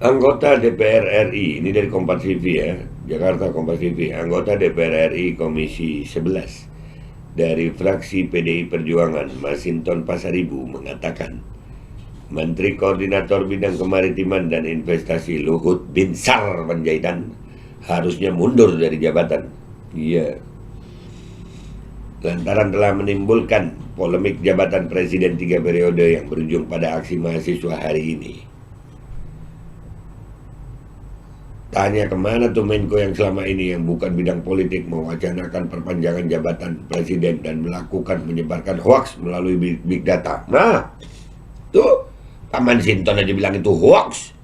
Anggota DPR RI, ini dari Kompas TV ya, Jakarta Kompas TV, anggota DPR RI Komisi 11 dari fraksi PDI Perjuangan, Masinton Pasaribu mengatakan, Menteri Koordinator Bidang Kemaritiman dan Investasi Luhut Binsar Panjaitan harusnya mundur dari jabatan. Iya, lantaran telah menimbulkan polemik jabatan presiden 3 periode yang berujung pada aksi mahasiswa hari ini. Tanya kemana tuh Menko yang selama ini yang bukan bidang politik mewacanakan perpanjangan jabatan presiden dan melakukan menyebarkan hoax melalui big data. Nah, tuh Pak Mansinton aja bilang itu hoax.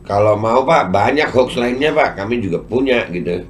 Kalau mau Pak, banyak hoax lainnya Pak, kami juga punya gitu.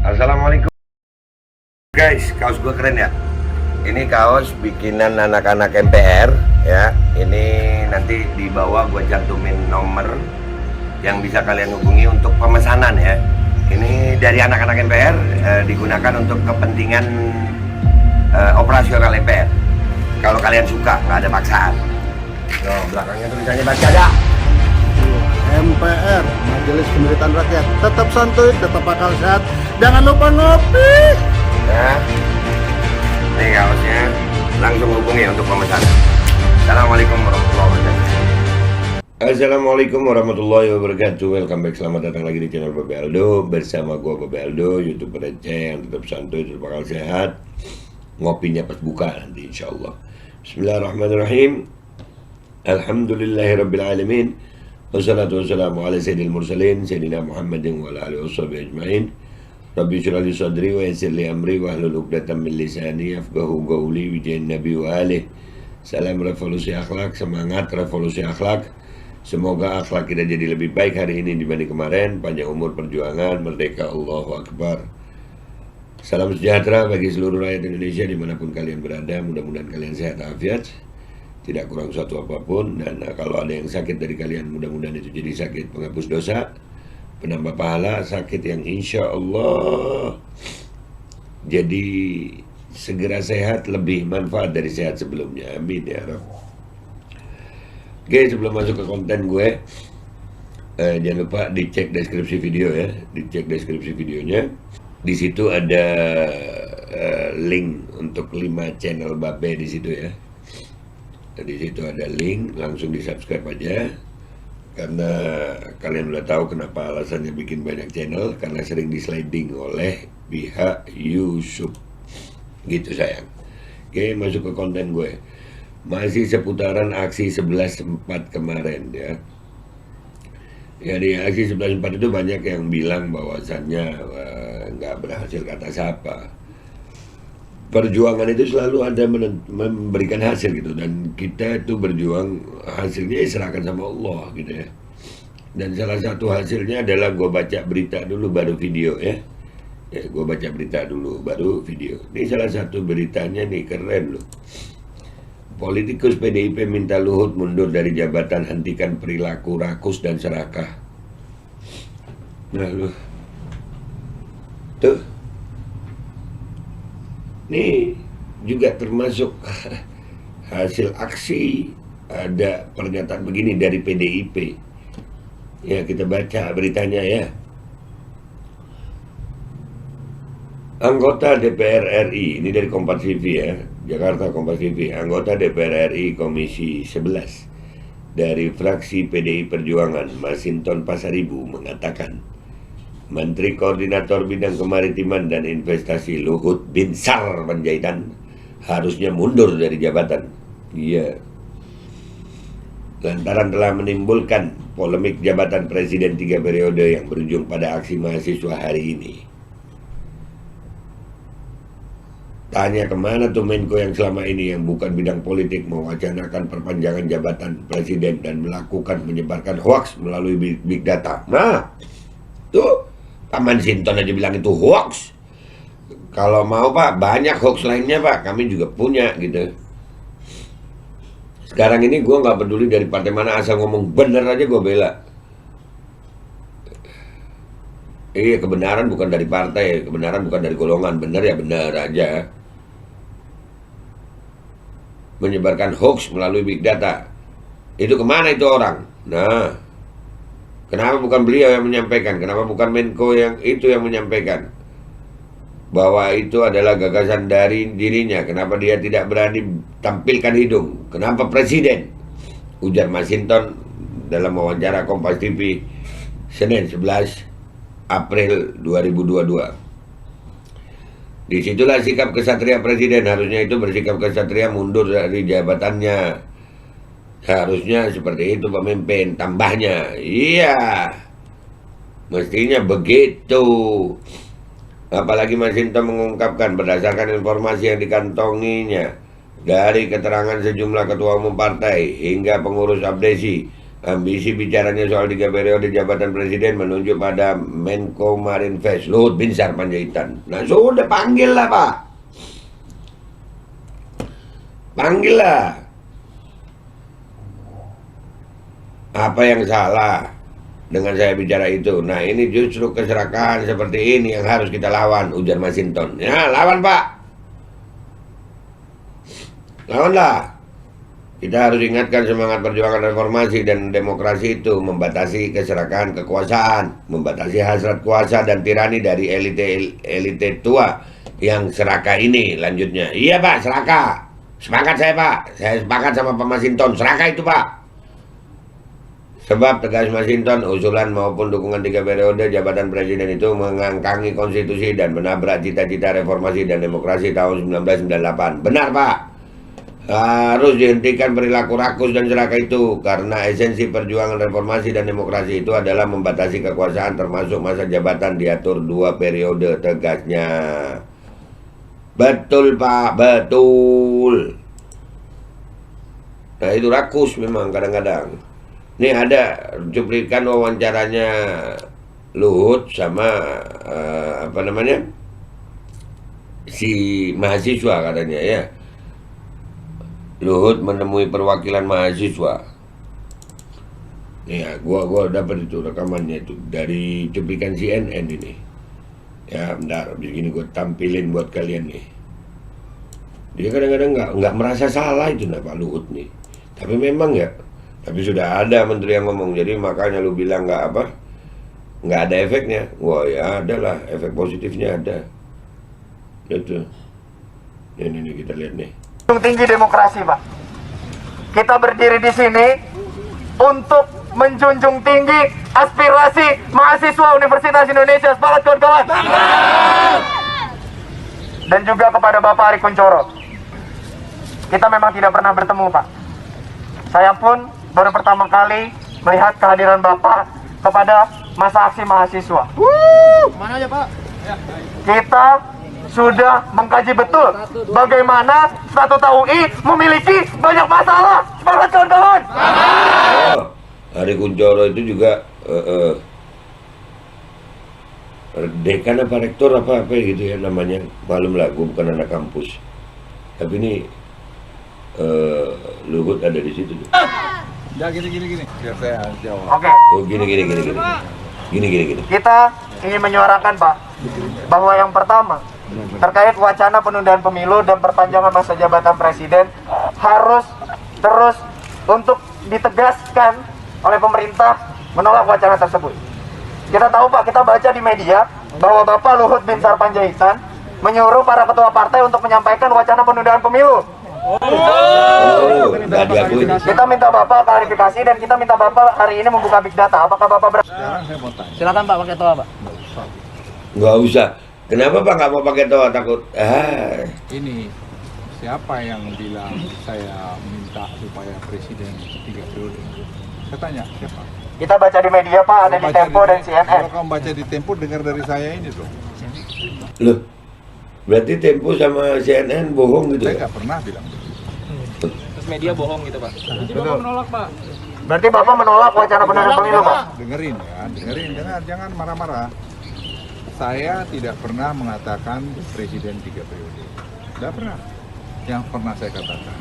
Assalamualaikum guys, kaos gue keren ya. Ini kaos bikinan anak-anak MPR ya. Ini nanti di bawah gue cantumin nomor yang bisa kalian hubungi untuk pemesanan ya. Ini dari anak-anak MPR, digunakan untuk kepentingan operasional MPR. Kalau kalian suka, nggak ada paksaan. Tuh, belakangnya tulisannya baca ada. MPR, Majelis Pemerintahan Rakyat, tetap santuy, tetap akal sehat, jangan lupa ngopi. Ya, ini kaosnya, langsung hubungi untuk pemesanan. Assalamualaikum warahmatullahi wabarakatuh. Assalamualaikum warahmatullahi wabarakatuh. Welcome back, selamat datang lagi di channel Babe Aldo. Bersama gua Babe Aldo, YouTuber receh yang tetap santuy, tetap akal sehat. Ngopinya pas buka nanti insyaallah. Bismillahirrahmanirrahim. Alhamdulillahirrabbilalamin. Wassalatu wassalamu ala sayyidil mursalin Sayyidina Muhammadin wa ala alihi washabihi ajma'in. Rabbi syrah li sadri wa yassir li amri wa hlul 'uqdatam min lisani yafqahu qawli bi jahin nabi wa alihi. Salam revolusi akhlak, semangat revolusi akhlak. Semoga akhlak kita jadi lebih baik hari ini dibanding kemarin. Panjang umur perjuangan, merdeka, Allahu Akbar. Salam sejahtera bagi seluruh rakyat Indonesia dimanapun kalian berada. Mudah-mudahan kalian sehat afiat, tidak kurang suatu apapun. Dan kalau ada yang sakit dari kalian, mudah-mudahan itu jadi sakit penghapus dosa, penambah pahala, sakit yang insya Allah jadi segera sehat, lebih manfaat dari sehat sebelumnya. Amin ya Rabb. Oke, sebelum masuk ke konten gue, jangan lupa dicek deskripsi video ya, dicek deskripsi videonya. Di situ ada link untuk 5 channel Babe di situ ya. Di situ ada link, langsung di subscribe aja. Karena kalian udah tahu kenapa alasannya bikin banyak channel, karena sering di sliding oleh pihak YouTube. Gitu sayang. Oke, masuk ke konten gue. Masih seputaran aksi 11.4 kemarin ya. Ya di aksi 11.4 itu banyak yang bilang bahwasannya nggak berhasil kata siapa. Perjuangan itu selalu ada memberikan hasil gitu, dan kita itu berjuang, hasilnya serahkan sama Allah gitu ya. Dan salah satu hasilnya adalah gue baca berita dulu baru video ya. Gue baca berita dulu baru video. Ini salah satu beritanya nih, keren loh. Politikus PDIP minta Luhut mundur dari jabatan, hentikan perilaku rakus dan serakah. Nah lu tuh, Ini juga termasuk hasil aksi. Ada pernyataan begini dari PDIP. Ya, kita baca beritanya ya. Anggota DPR RI, ini dari Kompas TV ya, Jakarta Kompas TV. Anggota DPR RI Komisi 11 dari fraksi PDI Perjuangan, Masinton Pasaribu, mengatakan Menteri Koordinator Bidang Kemaritiman dan Investasi Luhut Binsar Panjaitan harusnya mundur dari jabatan. Iya. Lantaran telah menimbulkan polemik jabatan presiden 3 periode yang berujung pada aksi mahasiswa hari ini. Tanya kemana tuh Menko yang selama ini yang bukan bidang politik mewacanakan perpanjangan jabatan presiden dan melakukan menyebarkan hoaks melalui big data. Nah, tuh Pak Masinton aja bilang itu hoaks. Kalau mau Pak, banyak hoaks lainnya Pak, kami juga punya gitu. Sekarang ini gue nggak peduli dari partai mana, asal ngomong bener aja gue bela. Iya, kebenaran bukan dari partai, kebenaran bukan dari golongan, bener ya bener aja. Menyebarkan hoax melalui big data, itu kemana itu orang? Nah, kenapa bukan beliau yang menyampaikan? Kenapa bukan Menko yang itu yang menyampaikan bahwa itu adalah gagasan dari dirinya? Kenapa dia tidak berani tampilkan hidung? Kenapa presiden? Ujar Masinton dalam wawancara Kompas TV Senin 11 April 2022. Disitulah sikap kesatria presiden. Harusnya itu bersikap kesatria, mundur dari jabatannya. Harusnya seperti itu pemimpin. Tambahnya, iya, mestinya begitu. Apalagi Masinton mengungkapkan berdasarkan informasi yang dikantonginya dari keterangan sejumlah ketua umum partai hingga pengurus abdesi, ambisi bicaranya soal 3 periode jabatan presiden menunjuk pada Menko Marinvest Luhut Binsar Panjaitan. Nah sudah, panggil lah Pak, panggil lah. Apa yang salah dengan saya bicara itu? Nah ini justru keserakahan seperti ini yang harus kita lawan, ujar Masinton. Ya lawan Pak, lawanlah. Kita harus ingatkan semangat perjuangan reformasi dan demokrasi itu membatasi keserakahan kekuasaan, membatasi hasrat kuasa dan tirani dari elite tua yang serakah ini. Lanjutnya, iya Pak, serakah. Sepakat saya Pak, saya sepakat sama Pak Masinton, serakah itu Pak. Sebab tegas Masinton, usulan maupun dukungan 3 periode jabatan presiden itu mengangkangi konstitusi dan menabrak cita-cita reformasi dan demokrasi tahun 1998. Benar Pak. Harus dihentikan perilaku rakus dan serakah itu, karena esensi perjuangan reformasi dan demokrasi itu adalah membatasi kekuasaan termasuk masa jabatan diatur 2 periode, tegasnya. Betul Pak, betul. Nah itu rakus memang kadang-kadang. Ini ada cuplikan wawancaranya Luhut sama apa namanya, si mahasiswa katanya ya. Luhut menemui perwakilan mahasiswa. Nih ya, gua dapat itu rekamannya itu dari cuplikan CNN ini. Ya, bentar, begini gua tampilin buat kalian nih. Dia kadang-kadang nggak merasa salah itu nah Pak Luhut nih. Tapi memang ya, tapi sudah ada menteri yang ngomong, jadi makanya lu bilang nggak ada efeknya. Wah ya ada lah, efek positifnya ada. Itu. Ini kita lihat nih. Tinggi demokrasi, Pak. Kita berdiri di sini untuk menjunjung tinggi aspirasi mahasiswa Universitas Indonesia. Semangat kawan-kawan. Dan juga kepada Bapak Ari Kunchoro. Kita memang tidak pernah bertemu, Pak. Saya pun baru pertama kali melihat kehadiran Bapak kepada masa aksi mahasiswa. Mana aja Pak? Kita sudah mengkaji betul bagaimana statuta UI memiliki banyak masalah. Semangat kawan-kawan. Ari Kunchoro itu juga dekan apa rektor apa gitu ya namanya. Malum lah, gue bukan anak kampus. Tapi ini Luhut ada di situ. Ya gini. Biar saya jawab. Oke. Oh gini. Kita ingin menyuarakan Pak bahwa yang pertama, terkait wacana penundaan pemilu dan perpanjangan masa jabatan presiden harus terus untuk ditegaskan oleh pemerintah menolak wacana tersebut. Kita tahu Pak, kita baca di media bahwa Bapak Luhut Binsar Panjaitan menyuruh para ketua partai untuk menyampaikan wacana penundaan pemilu. Nggak diakui. Kita minta Bapak klarifikasi dan kita minta Bapak hari ini membuka big data. Apakah Bapak berani? Sekarang saya mau tanya. Silakan Pak, pakai toa Pak. Nggak usah. Kenapa Pak nggak mau pakai toa, takut? Ini siapa yang bilang saya minta supaya presiden 3 periode? Saya tanya siapa? Kita baca di media Pak, ada di Baca Tempo dan CNN. Kalau kamu baca di Tempo, dengar dari saya ini dong. Loh, berarti Tempo sama CNN bohong gitu Saya ya? nggak pernah bilang begitu. Terus media bohong gitu Pak. Jadi Bapak menolak Pak. Berarti Bapak menolak wacana penundaan pemilu Pak? Dengerin ya, dengerin, jangan marah-marah. Saya tidak pernah mengatakan presiden 3 periode. Tidak pernah. Yang pernah saya katakan,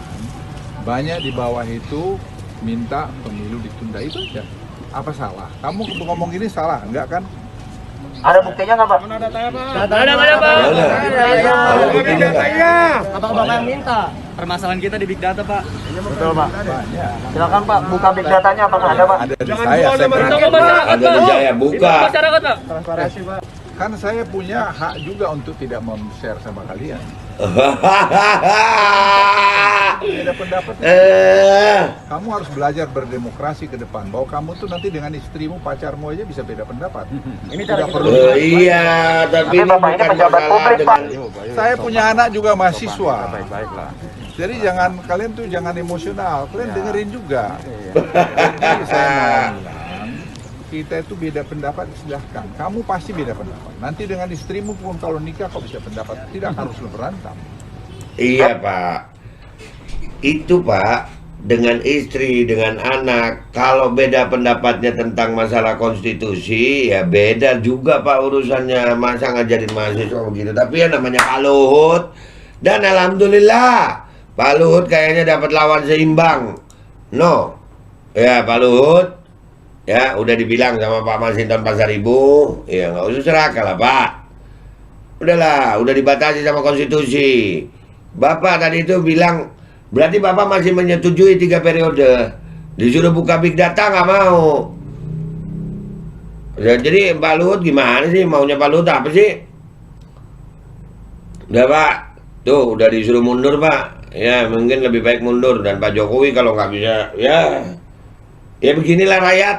banyak di bawah itu minta pemilu ditunda, itu aja. Apa salah? Kamu ngomong gini salah, enggak kan? Ada buktinya nggak Pak? Mana datanya Pak? Mana? Ada buktinya nggak? Apakah Bapak yang minta? Permasalahan kita di big data Pak. Betul Pak. Banyak. Silakan Pak, buka big datanya apakah ada Pak? Ada di saya pernah. Ada di saya, buka. Masyarakat Pak. Kan saya punya hak juga untuk tidak share sama kalian. Beda pendapat. Kamu harus belajar berdemokrasi ke depan. Bahwa kamu tuh nanti dengan istrimu, pacarmu aja bisa beda pendapat. Ini Tidak cara perlu. Iya, tapi ini Bapak ini bukan pejabat masalah publik, dengan Saya punya anak juga mahasiswa. Jadi kalian tuh jangan emosional. Kalian dengerin juga. Jadi saya mau bilang, kita itu beda pendapat, silahkan. Kamu pasti beda pendapat. Nanti dengan istrimu pun kalau nikah kau bisa pendapat. Tidak harus lo berantem. Iya Pak. Itu Pak, dengan istri, dengan anak, kalau beda pendapatnya tentang masalah konstitusi, ya beda juga Pak urusannya. Masa ngajarin mahasiswa begitu. Tapi ya namanya Pak Luhut. Dan alhamdulillah, Pak Luhut kayaknya dapat lawan seimbang. No. Ya Pak Luhut, ya udah dibilang sama Pak Masinton Pasaribu, ya nggak usah serakah lah Pak. Udahlah, udah dibatasi sama konstitusi. Bapak tadi itu bilang, berarti Bapak masih menyetujui 3 periode. Disuruh buka big data nggak mau. Ya, jadi Pak Luhut gimana sih? Maunya Pak Luhut apa sih? Udah Pak, tuh udah disuruh mundur Pak. Ya mungkin lebih baik mundur. Dan Pak Jokowi kalau nggak bisa, ya beginilah rakyat.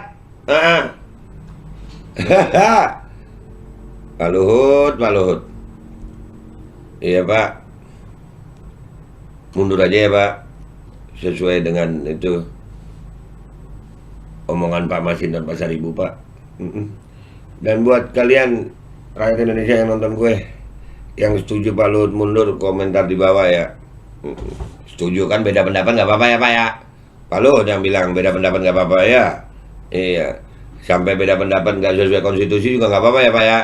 Pak Luhut. Iya Pak, mundur aja ya Pak, sesuai dengan itu omongan Pak Masinton Pasaribu Pak. Dan buat kalian rakyat Indonesia yang nonton gue, yang setuju Pak Luhut mundur, komentar di bawah ya. Setuju kan, beda pendapat nggak apa-apa ya Pak ya. Pak Luhut yang bilang beda pendapat nggak apa-apa ya. Iya, sampai beda pendapat nggak sesuai konstitusi juga nggak apa-apa ya Pak ya.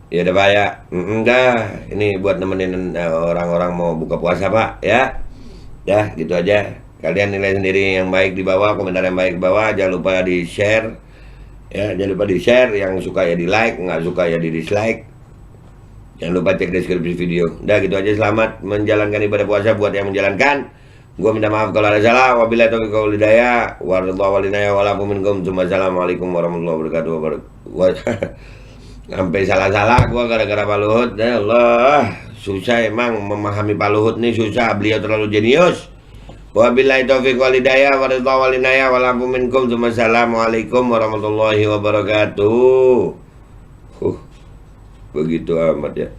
Ya udah Pak ya. Udah, ini buat nemenin orang-orang mau buka puasa Pak ya. Ya gitu aja. Kalian nilai sendiri yang baik di bawah, komentar yang baik di bawah. Jangan lupa di share. Ya, jangan lupa di share. Yang suka ya di like, nggak suka ya di dislike. Jangan lupa cek deskripsi video. Udah gitu aja, selamat menjalankan ibadah puasa buat yang menjalankan. Gua minta maaf kalau ada salah. Wabillahi taufiq wal hidayah. Wassalamualaikum warahmatullahi wabarakatuh. Sampai salah-salah gua gara-gara Pak Luhut. Ya Allah, susah emang memahami Pak Luhut nih, susah. Beliau terlalu jenius. Wabillahi taufiq wal hidayah. Wassalamualaikum warahmatullahi wabarakatuh. Begitu amat ya.